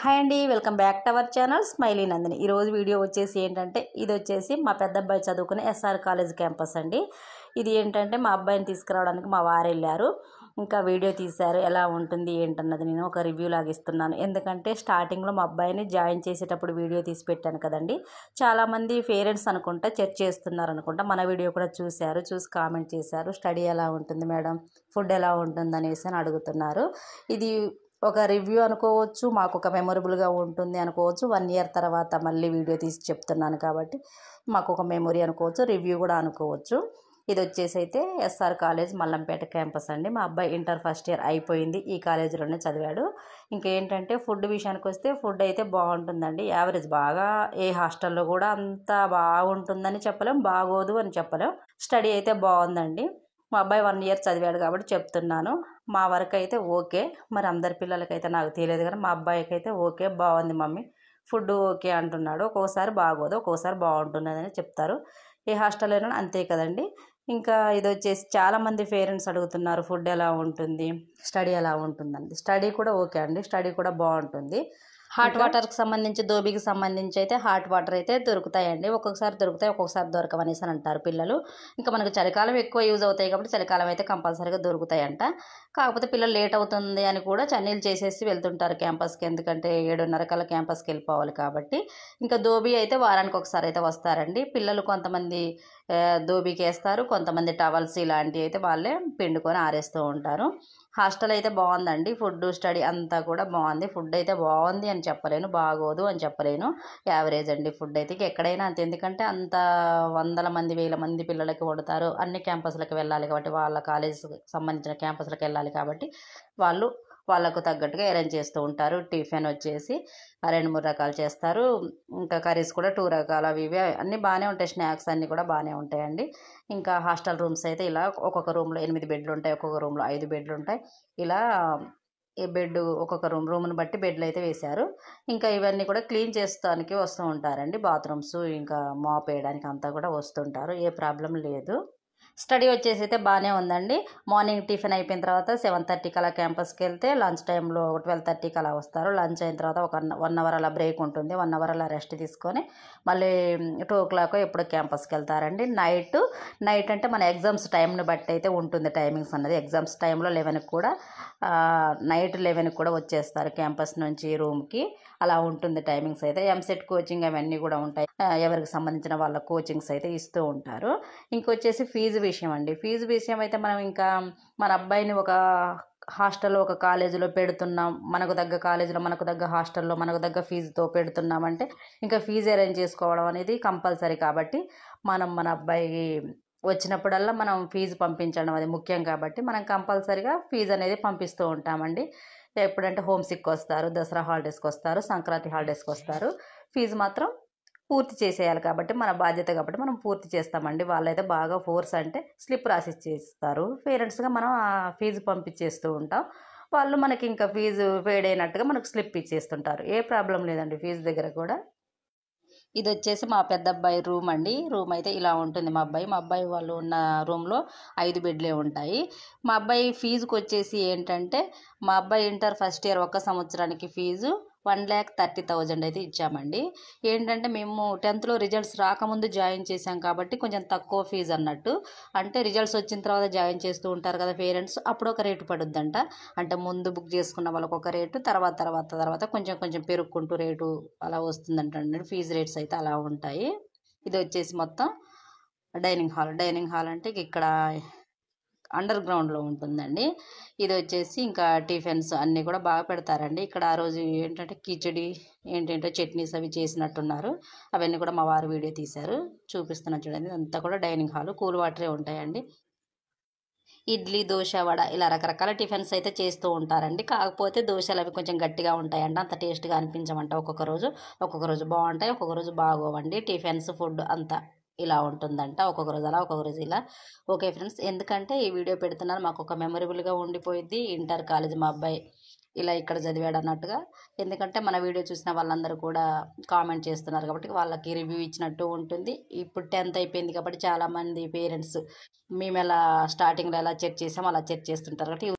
Hi అండి, welcome back to our channel smiley Nandini. ఈరోజు video వచ్చేసి ఏంటంటే, ఇది వచ్చేసి మా పెద్ద అబ్బాయి చదువుకునే ఎస్ఆర్ కాలేజ్ క్యాంపస్ అండి. ఇది ఏంటంటే మా అబ్బాయిని తీసుకురావడానికి మా వారు వెళ్ళారు. ఇంకా వీడియో తీశారు, ఎలా ఉంటుంది ఏంటన్నది నేను ఒక రివ్యూ లాగా ఇస్తున్నాను. ఎందుకంటే స్టార్టింగ్లో మా అబ్బాయిని జాయిన్ చేసేటప్పుడు వీడియో తీసి పెట్టాను కదండి. చాలామంది పేరెంట్స్ అనుకుంటా చెక్ చేస్తున్నారు అనుకుంటా, మన వీడియో కూడా చూసి కామెంట్ చేశారు. స్టడీ ఎలా ఉంటుంది మేడం, ఫుడ్ ఎలా ఉంటుంది అనేసి అని అడుగుతున్నారు. ఇది ఒక రివ్యూ అనుకోవచ్చు, మాకు ఒక మెమొరబుల్గా ఉంటుంది అనుకోవచ్చు. 1 ఇయర్ తర్వాత మళ్ళీ వీడియో తీసి చెప్తున్నాను కాబట్టి మాకు ఒక మెమొరీ అనుకోవచ్చు, రివ్యూ కూడా అనుకోవచ్చు. ఇది వచ్చేసి అయితే ఎస్ఆర్ కాలేజ్ మల్లంపేట క్యాంపస్ అండి. మా అబ్బాయి ఇంటర్ ఫస్ట్ ఇయర్ అయిపోయింది, ఈ కాలేజీలోనే చదివాడు. ఇంకేంటంటే ఫుడ్ విషయానికి వస్తే ఫుడ్ అయితే బాగుంటుందండి, యావరేజ్. బాగా ఏ హాస్టల్లో కూడా అంత బాగుంటుందని చెప్పలేం, బాగోదు అని చెప్పలేం. స్టడీ అయితే బాగుందండి. మా అబ్బాయి 1 ఇయర్ చదివాడు కాబట్టి చెప్తున్నాను. మా వరకు అయితే ఓకే, మరి అందరి పిల్లలకైతే నాకు తెలియదు కానీ మా అబ్బాయికి అయితే ఓకే, బాగుంది మమ్మీ, ఫుడ్ ఓకే అంటున్నాడు. ఒక్కోసారి బాగోదు, ఒక్కోసారి బాగుంటున్నదని చెప్తారు. ఏ హాస్టల్లో అంతే కదండి. ఇంకా ఇది వచ్చేసి చాలామంది పేరెంట్స్ అడుగుతున్నారు ఫుడ్ ఎలా ఉంటుంది, స్టడీ ఎలా ఉంటుందండి. స్టడీ కూడా ఓకే అండి, స్టడీ కూడా బాగుంటుంది. హాట్ వాటర్కి సంబంధించి, దోబికి సంబంధించి అయితే హాట్ వాటర్ అయితే దొరుకుతాయండి. ఒక్కొక్కసారి దొరుకుతాయి, ఒక్కొక్కసారి దొరకవనేసి అని అంటారు పిల్లలు. ఇంకా మనకు చలికాలం ఎక్కువ యూజ్ అవుతాయి కాబట్టి చలికాలం అయితే కంపల్సరీగా దొరుకుతాయంట. కాకపోతే పిల్లలు లేట్ అవుతుంది అని కూడా చన్నీళ్ళు చేసేసి వెళ్తుంటారు క్యాంపస్కి, ఎందుకంటే 7:30 కల్లా క్యాంపస్కి వెళ్ళిపోవాలి కాబట్టి. ఇంకా దోబీ అయితే వారానికి ఒకసారి అయితే వస్తారండి పిల్లలు. కొంతమంది దోబీకి వేస్తారు, కొంతమంది టవల్స్ ఇలాంటివి అయితే వాళ్ళే పిండుకొని ఆరేస్తూ ఉంటారు. హాస్టల్ అయితే బాగుందండి, ఫుడ్ స్టడీ అంతా కూడా బాగుంది. ఫుడ్ అయితే బాగుంది అని చెప్పలేను, బాగోదు అని చెప్పలేను, యావరేజ్ అండి. ఫుడ్ అయితే ఎక్కడైనా అంతే, ఎందుకంటే అంత వందల మంది 1000 మంది పిల్లలకి వండుతారు. అన్ని క్యాంపస్లకు వెళ్ళాలి కాబట్టి, వాళ్ళ కాలేజీకి సంబంధించిన క్యాంపస్లకు వెళ్ళాలి కాబట్టి వాళ్ళకు తగ్గట్టుగా అరేంజ్ చేస్తూ ఉంటారు. టిఫిన్ వచ్చేసి 2-3 రకాలు చేస్తారు. ఇంకా కర్రీస్ కూడా 2 రకాలు, అవి ఇవి అన్నీ బాగానే ఉంటాయి. స్నాక్స్ అన్నీ కూడా బాగానే ఉంటాయండి. ఇంకా హాస్టల్ రూమ్స్ అయితే ఇలా ఒక్కొక్క రూమ్లో 8 బెడ్లు ఉంటాయి, ఒక్కొక్క రూమ్లో 5 బెడ్లు ఉంటాయి. ఇలా ఈ బెడ్ ఒక్కొక్క రూమ్ని బట్టి బెడ్లు అయితే వేశారు. ఇంకా ఇవన్నీ కూడా క్లీన్ చేస్తానికి వస్తూ ఉంటారండి. బాత్రూమ్స్ ఇంకా మాప్ వేయడానికి అంతా కూడా వస్తుంటారు, ఏ ప్రాబ్లం లేదు. స్టడీ వచ్చేసి అయితే బాగానే ఉందండి. మార్నింగ్ టిఫిన్ అయిపోయిన తర్వాత 7:30 అలా క్యాంపస్కి వెళ్తే లంచ్ టైంలో 12:30 అలా వస్తారు. లంచ్ అయిన తర్వాత ఒక 1 అవర్ అలా బ్రేక్ ఉంటుంది, 1 అవర్ అలా రెస్ట్ తీసుకొని మళ్ళీ 2 o'clock ఎప్పుడు క్యాంపస్కి వెళ్తారండి. నైట్ అంటే మన ఎగ్జామ్స్ టైంని బట్టి అయితే ఉంటుంది టైమింగ్స్ అన్నది. ఎగ్జామ్స్ టైంలో 11కి కూడా, నైట్ 11కి కూడా వచ్చేస్తారు క్యాంపస్ నుంచి రూమ్కి, అలా ఉంటుంది టైమింగ్స్ అయితే. ఎంసెట్ కోచింగ్ అవన్నీ కూడా ఉంటాయి, ఎవరికి సంబంధించిన వాళ్ళ కోచింగ్స్ అయితే ఇస్తూ ఉంటారు. ఇంకొచ్చేసి ఫీజు విషయం అండి. ఫీజు విషయం అయితే మనం ఇంకా మన అబ్బాయిని ఒక హాస్టల్లో ఒక కాలేజీలో పెడుతున్నాం, మనకు తగ్గ కాలేజీలో మనకు తగ్గ హాస్టల్లో మనకు తగ్గ ఫీజుతో పెడుతున్నామంటే ఇంకా ఫీజు అరేంజ్ చేసుకోవడం అనేది కంపల్సరీ. కాబట్టి మన అబ్బాయి వచ్చినప్పుడల్లా మనం ఫీజు పంపించడం అది ముఖ్యం కాబట్టి మనం కంపల్సరీగా ఫీజు అనేది పంపిస్తూ ఉంటామండి. ఎప్పుడంటే హోమ్ సిక్ వస్తారు, దసరా హాలిడేస్కి వస్తారు, సంక్రాంతి హాలిడేస్కి వస్తారు, ఫీజు మాత్రం పూర్తి చేసేయాలి కాబట్టి మన బాధ్యత కాబట్టి మనం పూర్తి చేస్తామండి. వాళ్ళైతే బాగా ఫోర్స్ అంటే స్లిప్ రాసి ఇచ్చేస్తారు, పేరెంట్స్గా మనం ఆ ఫీజు పంపించేస్తూ ఉంటాం. వాళ్ళు మనకి ఇంకా ఫీజు పేడ్ అయినట్టుగా మనకు స్లిప్ ఇచ్చేస్తుంటారు, ఏ ప్రాబ్లం లేదండి ఫీజు దగ్గర కూడా. ఇది వచ్చేసి మా పెద్ద అబ్బాయి రూమ్ అండి. రూమ్ అయితే ఇలా ఉంటుంది. మా అబ్బాయి వాళ్ళు ఉన్న రూమ్లో 5 బెడ్లే ఉంటాయి. మా అబ్బాయి ఫీజుకి వచ్చేసి ఏంటంటే, మా అబ్బాయి ఇంటర్ ఫస్ట్ ఇయర్ ఒక్క సంవత్సరానికి ఫీజు 1,30,000 అయితే ఇచ్చామండి. ఏంటంటే మేము 10th రిజల్ట్స్ రాకముందు జాయిన్ చేశాం కాబట్టి కొంచెం తక్కువ ఫీజు అన్నట్టు. అంటే రిజల్ట్స్ వచ్చిన తర్వాత జాయిన్ చేస్తూ ఉంటారు కదా పేరెంట్స్, అప్పుడు ఒక రేటు పడుద్దంట. అంటే ముందు బుక్ చేసుకున్న వాళ్ళకి ఒక రేటు, తర్వాత కొంచెం కొంచెం పెరుగుకుంటూ రేటు అలా వస్తుందంటండి. ఫీజు రేట్స్ అయితే అలా ఉంటాయి. ఇది వచ్చేసి మొత్తం డైనింగ్ హాల్ అంటే ఇక్కడ అండర్ గ్రౌండ్లో ఉంటుందండి. ఇది వచ్చేసి ఇంకా టిఫిన్స్ అన్నీ కూడా బాగా పెడతారండి ఇక్కడ. ఆ రోజు ఏంటంటే కిచడి ఏంటంటే చట్నీస్ అవి చేసినట్టున్నారు, అవన్నీ కూడా మా వారు వీడియో తీశారు, చూపిస్తున్నాను చూడండి. అంతా కూడా డైనింగ్ హాల్, కూల్ వాటరే ఉంటాయండి. ఇడ్లీ, దోశ, వడ ఇలా రకరకాల టిఫిన్స్ అయితే చేస్తూ ఉంటారండి. కాకపోతే దోశలు అవి కొంచెం గట్టిగా ఉంటాయండి, అంత టేస్ట్గా అనిపించమంట. ఒక్కొక్క రోజు బాగుంటాయి, ఒక్కొక్క రోజు బాగోవండి. టిఫిన్స్ ఫుడ్ అంతా ఇలా ఉంటుందంట, ఒక్కొక్క రోజు అలా ఒక్కొక్క రోజు ఇలా. ఓకే ఫ్రెండ్స్, ఎందుకంటే ఈ వీడియో పెడుతున్నాను, మాకు ఒక మెమొరబుల్గా ఉండిపోయింది. ఇంటర్ కాలేజ్ మా అబ్బాయి ఇలా ఇక్కడ చదివాడు అన్నట్టుగా. ఎందుకంటే మన వీడియో చూసిన వాళ్ళందరూ కూడా కామెంట్ చేస్తున్నారు కాబట్టి వాళ్ళకి రివ్యూ ఇచ్చినట్టు ఉంటుంది. ఇప్పుడు 10th అయిపోయింది కాబట్టి చాలామంది పేరెంట్స్ మేము ఎలా స్టార్టింగ్లో ఎలా చెక్ చేసామో అలా చెక్ చేస్తుంటారు కాబట్టి